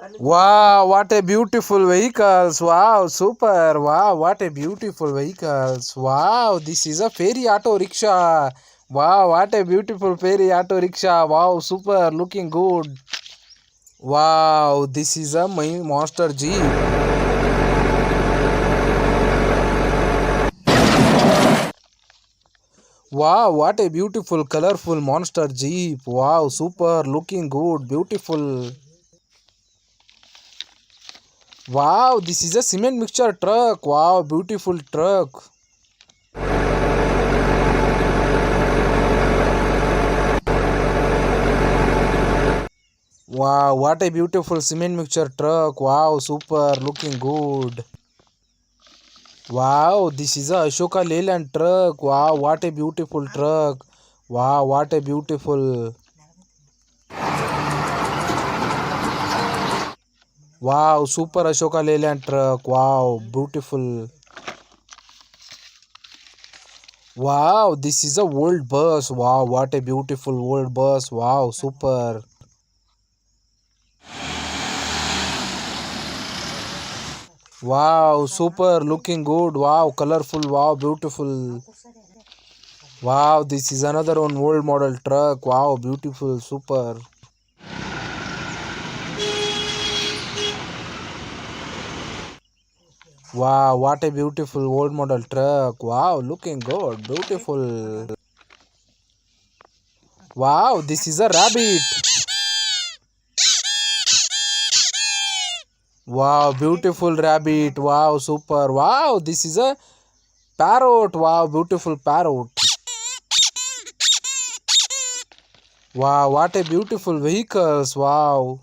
Wow, what a beautiful vehicles. Wow, super. Wow, what a beautiful vehicles. Wow, this is a fairy auto rickshaw. Wow, what a beautiful fairy auto rickshaw. Wow, super. Looking good. Wow, this is a monster jeep. Wow, what a beautiful colorful monster jeep. Wow, super. Looking good. Beautiful. Wow, this is a cement mixture truck. Wow, beautiful truck. Wow, what a beautiful cement mixture truck. Wow, super, looking good. Wow, this is a Ashoka Leyland truck. Wow, what a beautiful truck. Wow, what a beautiful. Wow, super Ashoka Leyland truck. Wow, beautiful. Wow, this is a old bus. Wow, what a beautiful old bus. Wow, super. Wow, super, looking good. Wow, colorful. Wow, beautiful. Wow, this is another one old model truck. Wow, beautiful, super. Wow, what a beautiful old model truck. Wow, looking good, beautiful. Wow, this is a rabbit. Wow, beautiful rabbit. Wow, super. Wow, this is a parrot. Wow, beautiful parrot. Wow, what a beautiful vehicles. Wow.